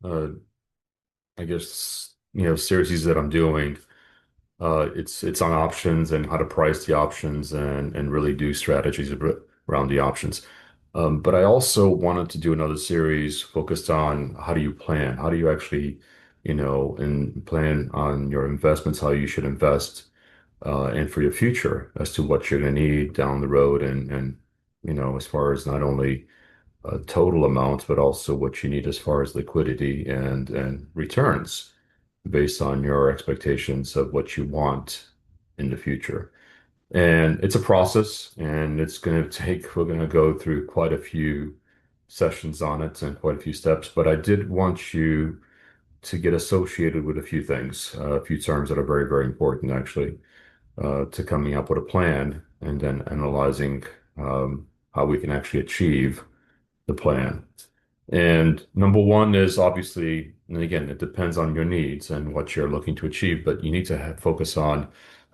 uh, I guess, series that I'm doing. It's on options and how to price the options and really do strategies around the options. But I also wanted to do another series focused on how do you plan? How do you actually, and plan on your investments, how you should invest, and for your future as to what you're going to need down the road and as far as not only total amounts, but also what you need as far as liquidity and returns based on your expectations of what you want in the future. And it's a process, and we're going to go through quite a few sessions on it and quite a few steps. But I did want you to get associated with a few things, a few terms that are very, very important, actually, to coming up with a plan and then analyzing how we can actually achieve the plan. And number one is obviously, and again, it depends on your needs and what you're looking to achieve, but you need to focus on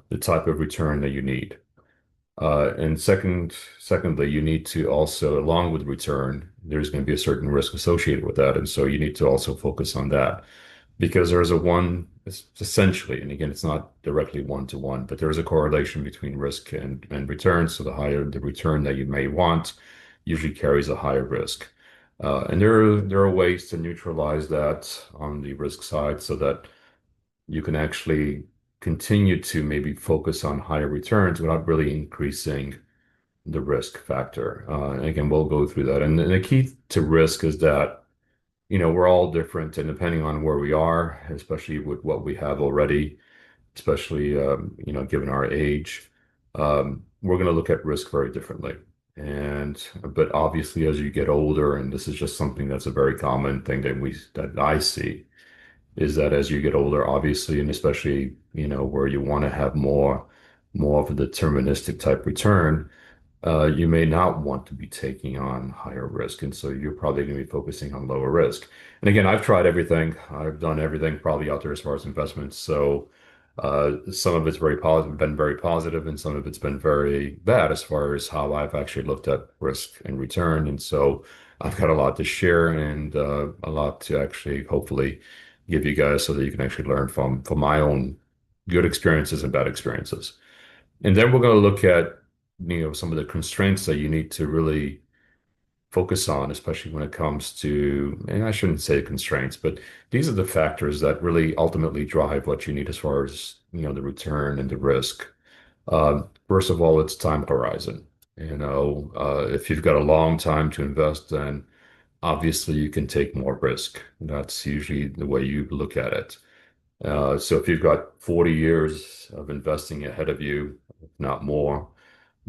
the type of return that you need. And secondly, you need to also, along with return, there's going to be a certain risk associated with that. And so you need to also focus on that because it's essentially, and again, it's not directly one to one, but there is a correlation between risk and return. So the higher the return that you may want usually carries a higher risk. And there are ways to neutralize that on the risk side so that you can actually continue to maybe focus on higher returns without really increasing the risk factor. And again, we'll go through that. And the key to risk is that, we're all different, and depending on where we are, especially with what we have already, especially, given our age, we're going to look at risk very differently. But obviously, as you get older, and this is just something that's a very common thing that I see, is that as you get older, obviously, and especially, where you want to have more of a deterministic type return, you may not want to be taking on higher risk. And so you're probably going to be focusing on lower risk. And again, I've tried everything. I've done everything probably out there as far as investments. So some of it's very positive, been very positive, and some of it's been very bad as far as how I've actually looked at risk and return. And so I've got a lot to share and a lot to actually hopefully give you guys so that you can actually learn from my own good experiences and bad experiences. And then we're going to look at, some of the constraints that you need to really focus on, especially when it comes to, and I shouldn't say constraints, but these are the factors that really ultimately drive what you need as far as, the return and the risk. First of all, it's time horizon. If you've got a long time to invest, then obviously you can take more risk. That's usually the way you look at it. So if you've got 40 years of investing ahead of you, if not more,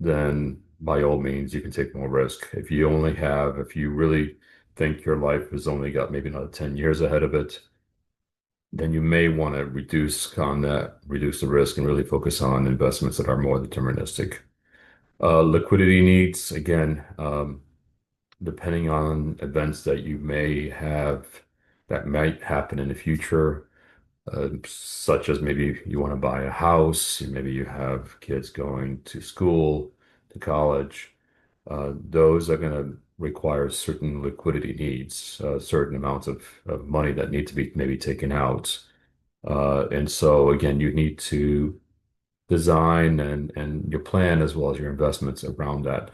then by all means, you can take more risk. If you really think your life has only got maybe another 10 years ahead of it, then you may want to reduce the risk and really focus on investments that are more deterministic. Liquidity needs, again, depending on events that you may have that might happen in the future, such as maybe you want to buy a house, maybe you have kids going to school, to college. Those are going to require certain liquidity needs, certain amounts of money that need to be maybe taken out. And so again, you need to design and your plan as well as your investments around that.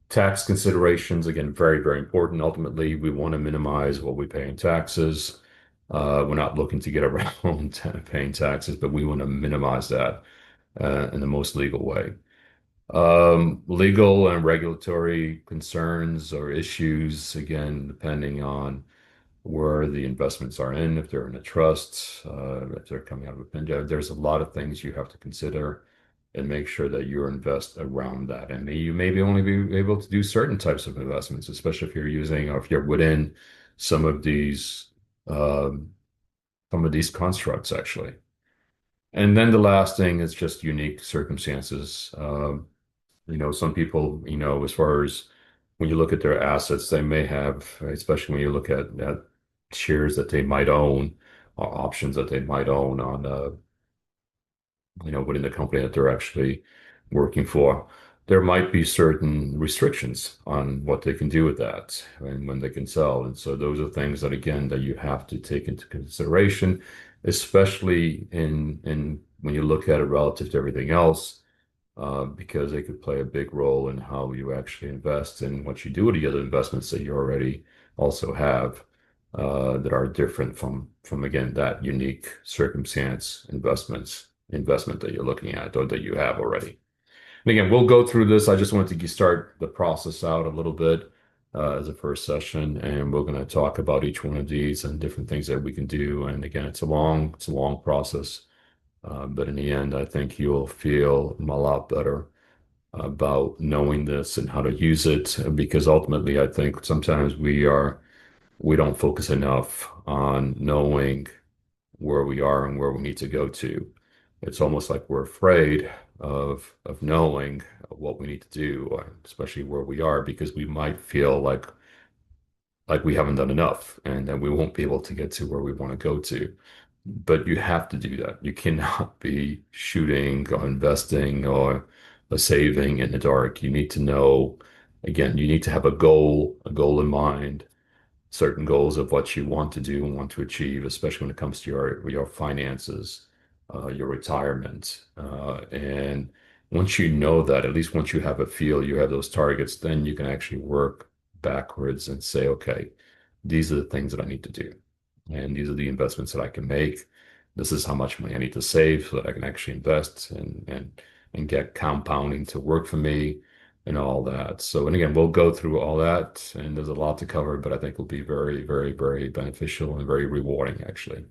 Tax considerations, again, very, very important. Ultimately, we want to minimize what we pay in taxes. We're not looking to get around paying taxes, but we want to minimize that in the most legal way. Legal and regulatory concerns or issues, again, depending on where the investments are in, if they're in a trust, if they're coming out of a PINJA, there's a lot of things you have to consider and make sure that you invest around that. And you maybe only be able to do certain types of investments, especially if you're using or if you're within some of these um, some of these constructs actually. And then the last thing is just unique circumstances. Some people, as far as when you look at their assets, they may have, especially when you look at shares that they might own or options that they might own on, within the company that they're actually working for. there might be certain restrictions on what they can do with that and when they can sell. And so those are things that again that you have to take into consideration, especially in when you look at it relative to everything else, because they could play a big role in how you actually invest and what you do with the other investments that you already also have that are different from again that unique circumstance investment that you're looking at or that you have already. And again, we'll go through this. I just wanted to start the process out a little bit as a first session, and we're going to talk about each one of these and different things that we can do. And again, it's a long process, but in the end, I think you'll feel a lot better about knowing this and how to use it. Because ultimately, I think sometimes we don't focus enough on knowing where we are and where we need to go to. It's almost like we're afraid of knowing what we need to do, especially where we are, because we might feel like we haven't done enough and that we won't be able to get to where we want to go to. But you have to do that. You cannot be shooting or investing or saving in the dark. You need to know, again, you need to have a goal in mind, certain goals of what you want to do and want to achieve, especially when it comes to your finances, your retirement. And once you know that, at least once you have a feel, you have those targets, then you can actually work backwards and say, okay, these are the things that I need to do. And these are the investments that I can make. This is how much money I need to save so that I can actually invest and get compounding to work for me and all that. So, and again, we'll go through all that, and there's a lot to cover, but I think it'll be very, very, very beneficial and very rewarding, actually.